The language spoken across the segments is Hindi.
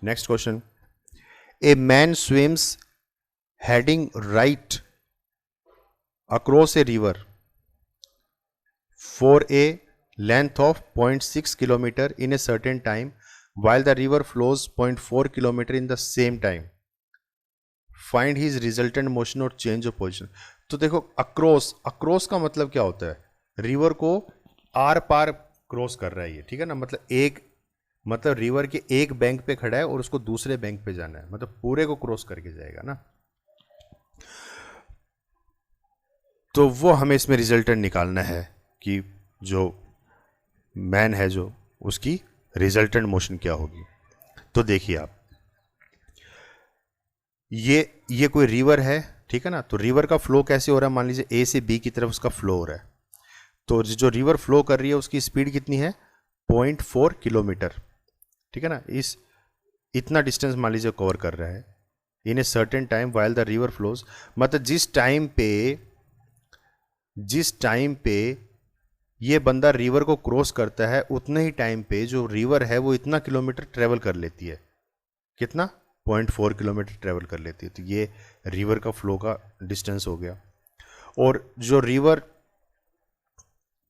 Next question, a man swims heading right across a river for a length of 0.6 kilometer in a certain time while the river flows 0.4 kilometer in the same time. Find his resultant motion और change of position. तो देखो अक्रॉस का मतलब क्या होता है, रिवर को आर पार क्रॉस कर रहा है ये, ठीक है ना, मतलब रिवर के एक बैंक पे खड़ा है और उसको दूसरे बैंक पे जाना है, मतलब पूरे को क्रॉस करके जाएगा ना। तो वो हमें इसमें रिजल्टेंट निकालना है कि जो मैन है जो उसकी रिजल्टेंट मोशन क्या होगी। तो देखिए आप, ये कोई रिवर है, ठीक है ना, तो रिवर का फ्लो कैसे हो रहा है, मान लीजिए ए से बी की तरफ उसका फ्लो हो रहा है, तो जो रिवर फ्लो कर रही है उसकी स्पीड कितनी है, 0.4 किलोमीटर, ठीक है ना, इतना डिस्टेंस मान लीजिए कवर कर रहा है in a certain time while the river flows, मतलब जिस टाइम पे ये बंदा रिवर को क्रॉस करता है उतने ही टाइम पे जो रिवर है वो इतना किलोमीटर ट्रेवल कर लेती है, कितना, 0.4 किलोमीटर ट्रेवल कर लेती है। तो ये रिवर का फ्लो का डिस्टेंस हो गया। और जो रिवर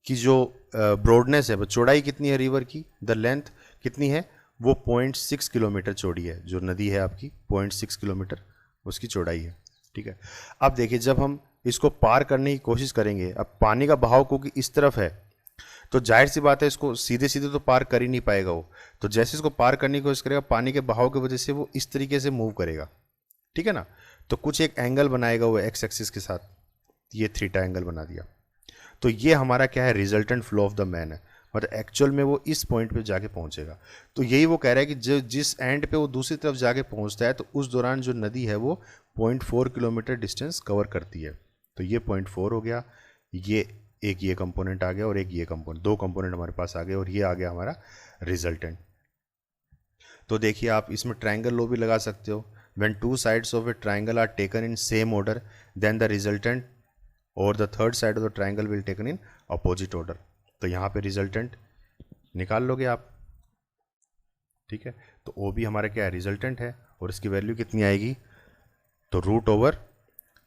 की जो ब्रॉडनेस है, चौड़ाई कितनी है रिवर की, द लेंथ कितनी है, वो 0.6 किलोमीटर चौड़ी है, जो नदी है आपकी 0.6 किलोमीटर उसकी चौड़ाई है, ठीक है। अब देखिए जब हम इसको पार करने की कोशिश करेंगे, अब पानी का बहाव क्योंकि इस तरफ है तो जाहिर सी बात है इसको सीधे सीधे तो पार कर ही नहीं पाएगा वो, तो जैसे इसको पार करने की कोशिश करेगा पानी के बहाव की वजह से वो इस तरीके से मूव करेगा, ठीक है ना, तो कुछ एक एंगल बनाएगा वो एक्स एक्सिस के साथ, ये थीटा एंगल बना दिया। तो ये हमारा क्या है, resultant flow of the man है, मतलब एक्चुअल में वो इस पॉइंट पे जाके पहुंचेगा। तो यही वो कह रहा है कि जिस एंड पे वो दूसरी तरफ जाके पहुंचता है तो उस दौरान जो नदी है वो 0.4 किलोमीटर डिस्टेंस कवर करती है। तो ये 0.4 हो गया, ये कंपोनेंट आ गया और एक ये कंपोनेंट, दो कंपोनेंट हमारे पास आ गए और ये आ गया हमारा रिजल्टेंट। तो देखिए आप इसमें ट्रायंगल लो भी लगा सकते हो, when two sides of a triangle are taken in same order then the resultant और the third side of the triangle will taken in opposite order. तो यहाँ पे रिजल्टेंट निकाल लोगे आप, ठीक है। तो ओ भी हमारा क्या है, रिजल्टेंट है, और इसकी वैल्यू कितनी आएगी, तो root over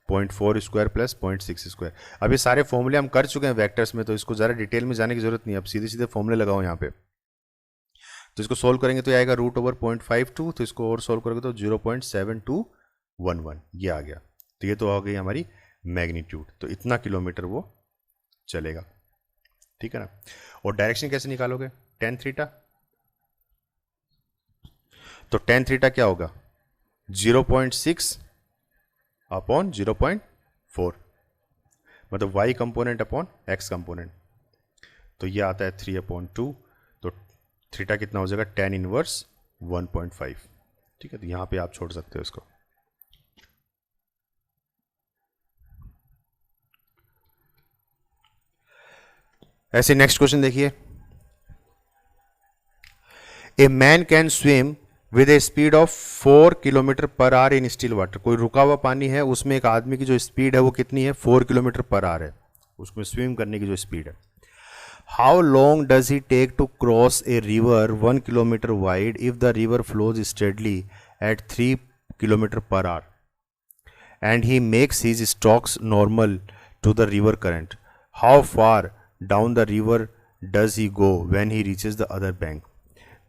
0.4 square plus 0.6 square. अब ये सारे फॉर्मूले हम कर चुके हैं वेक्टर्स में, तो इसको ज़रा डिटेल में जाने की जरूरत नहीं है, अब सीधे सीधे फॉर्मूले लगाओ यहाँ पे। तो इसको सोल्व करेंगे तो ये आएगा रूट ओवर 0.52, तो इसको और सोल्व करोगे तो 0.7211, ये आ गया। तो ये तो हो गई हमारी मैग्नीट्यूड, तो इतना किलोमीटर वो चलेगा, ठीक है ना। और डायरेक्शन कैसे निकालोगे, tan थीटा, तो tan थीटा क्या होगा, 0.6 अपॉन 0.4, मतलब y component upon x component, तो ये आता है 3/2, तो थीटा कितना हो जाएगा, tan इनवर्स 1.5, ठीक है। तो यहां पे आप छोड़ सकते हो इसको। ऐसे नेक्स्ट क्वेश्चन देखिए, a man can swim with A speed of 4 kilometre per our in still water. कोई रुका हुआ पानी है उसमें एक आदमी की जो स्पीड है वो कितनी है, 4 किलोमीटर पर आवर है, उसमें स्विम करने की जो स्पीड है। How long does he take to cross a river 1 kilometre wide if the river flows steadily at 3 kilometre per hour and he makes his strokes normal to the river current, how far down the river does he go when he reaches the other bank.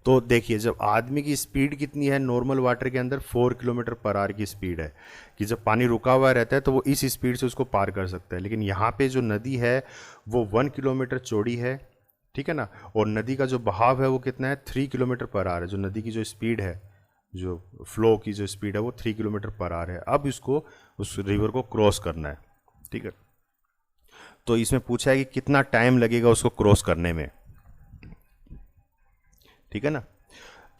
तो देखिए जब आदमी की स्पीड कितनी है नॉर्मल वाटर के अंदर, 4 किलोमीटर पर आवर की स्पीड है, कि जब पानी रुका हुआ रहता है तो वो इस स्पीड से उसको पार कर सकता है, लेकिन यहाँ पे जो नदी है वो 1 किलोमीटर चौड़ी है, ठीक है ना, और नदी का जो बहाव है वो कितना है, 3 किलोमीटर पर आवर है, जो नदी की जो स्पीड है, जो फ्लो की जो स्पीड है वो 3 किलोमीटर पर आवर है। अब इसको उस रिवर को क्रॉस करना है, ठीक है। तो इसमें पूछा है कि कितना टाइम लगेगा उसको क्रॉस करने में, ठीक है ना।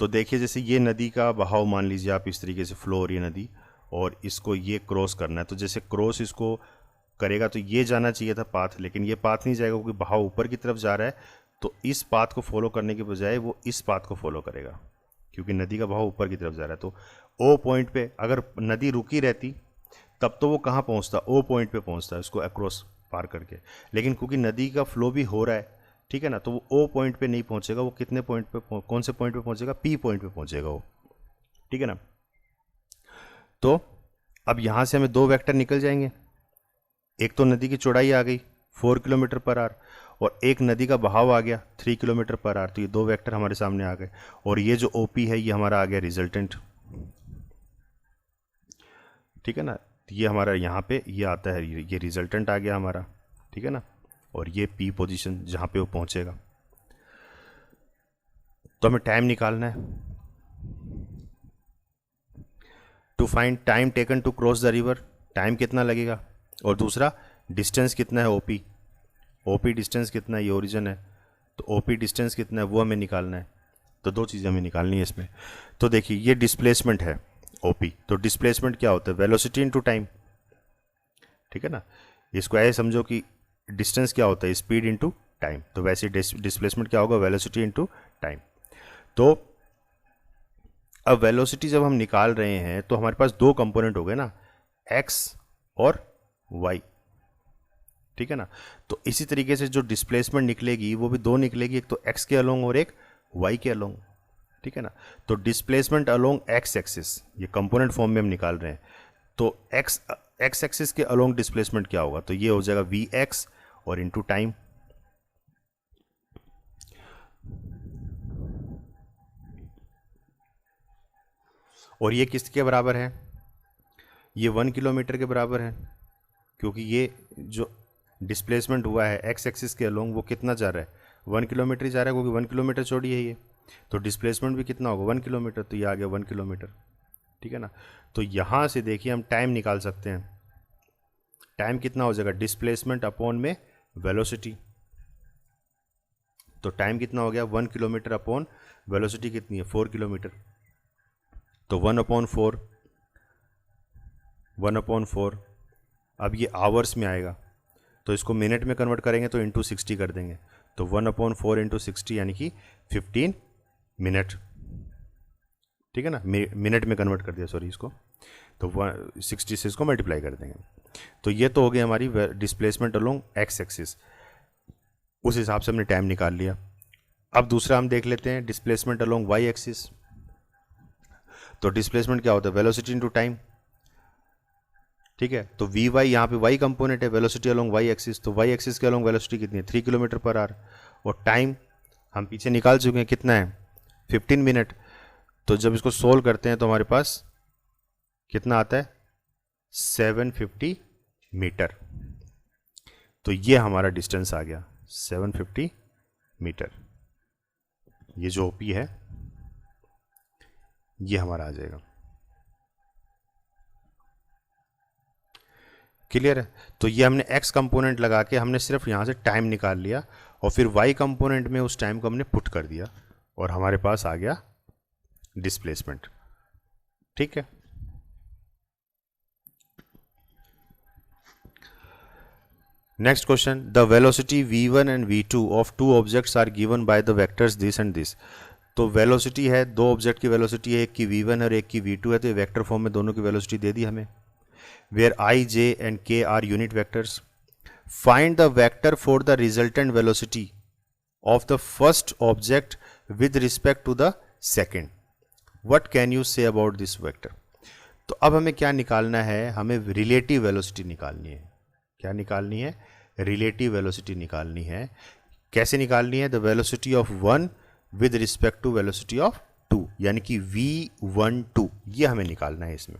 तो देखिए जैसे ये नदी का बहाव मान लीजिए आप, इस तरीके से फ्लो हो रही है नदी और इसको ये क्रॉस करना है, तो जैसे क्रॉस इसको करेगा तो ये जाना चाहिए था पाथ, लेकिन ये पाथ नहीं जाएगा क्योंकि बहाव ऊपर की तरफ जा रहा है, तो इस पाथ को फॉलो करने के बजाय वो इस पाथ को फॉलो करेगा क्योंकि नदी का बहाव ऊपर की तरफ जा रहा है। तो ओ पॉइंट पे अगर नदी रुकी रहती तब तो वो कहाँ पहुँचता, ओ पॉइंट पे पहुँचता है उसको अक्रॉस पार करके, लेकिन क्योंकि नदी का फ्लो भी हो रहा है, ठीक है ना, तो वो ओ पॉइंट पे नहीं पहुंचेगा, वो कितने पॉइंट पे, कौन से पॉइंट पे पहुंचेगा, पी पॉइंट पे पहुंचेगा वो, ठीक है ना। तो अब यहाँ से हमें दो वेक्टर निकल जाएंगे। एक तो नदी की चौड़ाई आ गई 4 किलोमीटर पर आवर, और एक नदी का बहाव आ गया 3 किलोमीटर पर आवर। तो ये दो वेक्टर हमारे सामने आ गए, और ये जो ओपी है ये हमारा आ गया रिजल्टेंट। ठीक है ना, ये हमारा यहाँ पे ये आता है, ये रिजल्टेंट आ गया हमारा। ठीक है ना, और ये पी पोजीशन जहाँ पे वो पहुँचेगा। तो हमें टाइम निकालना है। To find time taken to cross the river, time कितना लगेगा, और दूसरा डिस्टेंस कितना है ओपी, ओपी डिस्टेंस कितना है, ये ओरिजिन है, तो ओपी डिस्टेंस कितना है वो हमें निकालना है। तो दो चीज़ें हमें निकालनी है इसमें। तो देखिए ये डिस्प्लेसमेंट है ओपी, तो डिस्प्लेसमेंट क्या होता है, वेलोसिटी इनटू टाइम। ठीक है ना, इसको ऐसे समझो कि डिस्टेंस क्या होता है, स्पीड इनटू टाइम। तो वैसे डिस्प्लेसमेंट क्या होगा, वेलोसिटी इनटू टाइम। तो अब वेलोसिटी जब हम निकाल रहे हैं तो हमारे पास दो कंपोनेंट हो गए ना, एक्स और वाई। ठीक है ना, तो इसी तरीके से जो डिस्प्लेसमेंट निकलेगी वो भी दो निकलेगी, एक तो एक्स के अलोंग और एक वाई के अलोंग। ठीक है ना, तो डिस्प्लेसमेंट अलोंग एक्स एक्सिस, ये कंपोनेंट फॉर्म में हम निकाल रहे हैं। तो एक्स एक्सिस के अलोंग डिस्प्लेसमेंट क्या होगा, तो ये हो जाएगा वी एक्स और इनटू टाइम। और ये किसके बराबर है, ये 1 किलोमीटर के बराबर है, क्योंकि ये जो डिस्प्लेसमेंट हुआ है एक्स एक्सिस के अलोंग वो कितना जा रहा है, 1 किलोमीटर ही जा रहा है, क्योंकि 1 किलोमीटर चौड़ी है ये। तो डिस्प्लेसमेंट भी कितना होगा, 1 किलोमीटर, तो ये आ गया 1 किलोमीटर। ठीक है ना, तो यहाँ से देखिए हम टाइम निकाल सकते हैं। टाइम कितना हो जाएगा, डिस्प्लेसमेंट अपॉन में वेलोसिटी। तो टाइम कितना हो गया, 1 किलोमीटर अपॉन वेलोसिटी कितनी है, 4 किलोमीटर। तो 1/4, 1/4। अब ये आवर्स में आएगा, तो इसको मिनट में कन्वर्ट करेंगे तो इंटू 60 कर देंगे। तो 1/4 इंटू 60 यानी कि 15 मिनट। ठीक है ना, मिनट में कन्वर्ट कर दिया, सॉरी इसको, तो 60 से इसको मल्टीप्लाई कर देंगे। तो ये तो हो गई हमारी डिस्प्लेसमेंट अलोंग एक्स एक्सिस, उस हिसाब से हमने टाइम निकाल लिया। अब दूसरा हम देख लेते हैं डिस्प्लेसमेंट अलोंग वाई एक्सिस। तो डिस्प्लेसमेंट क्या होता है, वेलोसिटी इनटू टाइम। ठीक है, तो वी वाई यहाँ पे वाई कंपोनेंट है, वेलोसिटी अलोंग वाई एक्सिस, तो वाई एक्सिस के अलोंग वेलोसिटी कितनी है, 3 किलोमीटर पर आवर। और टाइम हम पीछे निकाल चुके हैं, कितना है, 15 मिनट। तो जब इसको सोल्व करते हैं तो हमारे पास कितना आता है, 750 मीटर। तो ये हमारा डिस्टेंस आ गया 750 मीटर। ये जो ओपी है ये हमारा आ जाएगा। क्लियर है, तो ये हमने x कंपोनेंट लगा के हमने सिर्फ यहाँ से टाइम निकाल लिया, और फिर y कंपोनेंट में उस टाइम को हमने पुट कर दिया, और हमारे पास आ गया डिस्प्लेसमेंट। ठीक है, next question, the velocity v1 and v2 of two objects are given by the vectors this and this. तो वेलोसिटी है, दो ऑब्जेक्ट की वेलोसिटी है, एक की v1 और एक की v2 है, तो ये वेक्टर फॉर्म में दोनों की वेलोसिटी दे दी हमें। where I, J and K are unit vectors. Find the vector for the resultant velocity of the first object with respect to the second. What can you say about this vector? तो अब हमें क्या निकालना है, हमें रिलेटिव वेलोसिटी निकालनी है। क्या निकालनी है, रिलेटिव वेलोसिटी निकालनी है। कैसे निकालनी है, the velocity of one with respect to velocity of two, यानी कि v12, ये हमें निकालना है इसमें।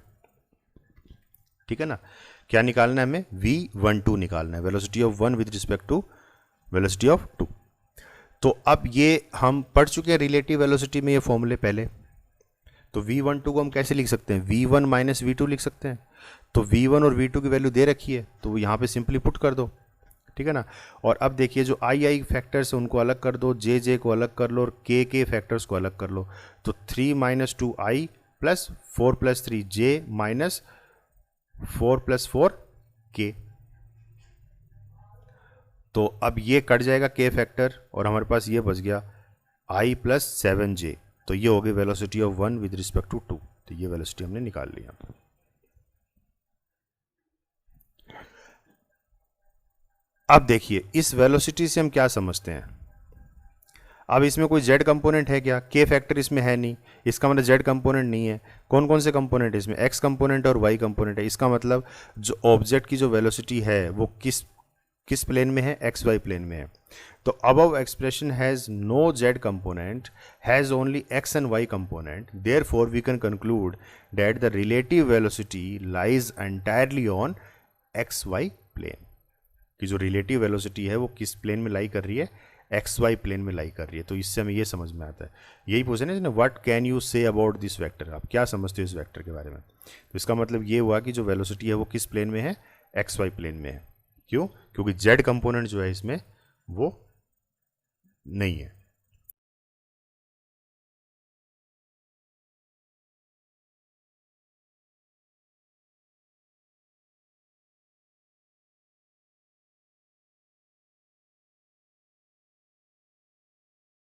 ठीक है ना, क्या निकालना है हमें, v12 निकालना है, velocity of one with respect to velocity of two. तो अब ये हम पढ़ चुके हैं रिलेटिव वेलोसिटी में ये फॉर्मूले पहले। तो v12 को हम कैसे लिख सकते हैं, v1 माइनस v2 लिख सकते हैं। तो v1 और v2 की वैल्यू दे रखी है, तो यहाँ पे सिंपली पुट कर दो। ठीक है ना, और अब देखिए जो आई फैक्टर्स है उनको अलग कर दो, जे को अलग कर लो, और के फैक्टर्स को अलग कर लो। तो 3 minus 2i plus 4 plus 3j minus 4 plus 4k। तो अब ये कट जाएगा k फैक्टर, और हमारे पास ये बच गया i प्लस 7j। तो ये हो गई velocity of one with respect to 2। तो ये वेलोसिटी हमने निकाल लिया। अब देखिए इस वेलोसिटी से हम क्या समझते हैं, अब इसमें कोई जेड कंपोनेंट है क्या? के फैक्टर इसमें है नहीं, इसका मतलब जेड कंपोनेंट नहीं है। कौन कौन से कंपोनेंट है इसमें? एक्स कंपोनेंट और वाई कंपोनेंट है। इसका मतलब जो ऑब्जेक्ट की जो वेलोसिटी है वो किस किस प्लेन में है? एक्स वाई प्लेन में है। तो above expression has no z component, has only x and y component, therefore we can conclude that the relative velocity lies entirely on x y plane. कि जो रिलेटिव वेलोसिटी है वो किस प्लेन में लाई कर रही है? एक्स वाई प्लेन में लाई कर रही है। तो इससे हमें ये समझ में आता है, यही पूछे ना, what can you say about this vector, आप क्या समझते हो इस वेक्टर के बारे में? तो इसका मतलब ये हुआ कि जो वेलोसिटी है वो किस प्लेन में है? एक्स वाई प्लेन में है। क्यों? क्योंकि जेड कंपोनेंट जो है इसमें वो नहीं है।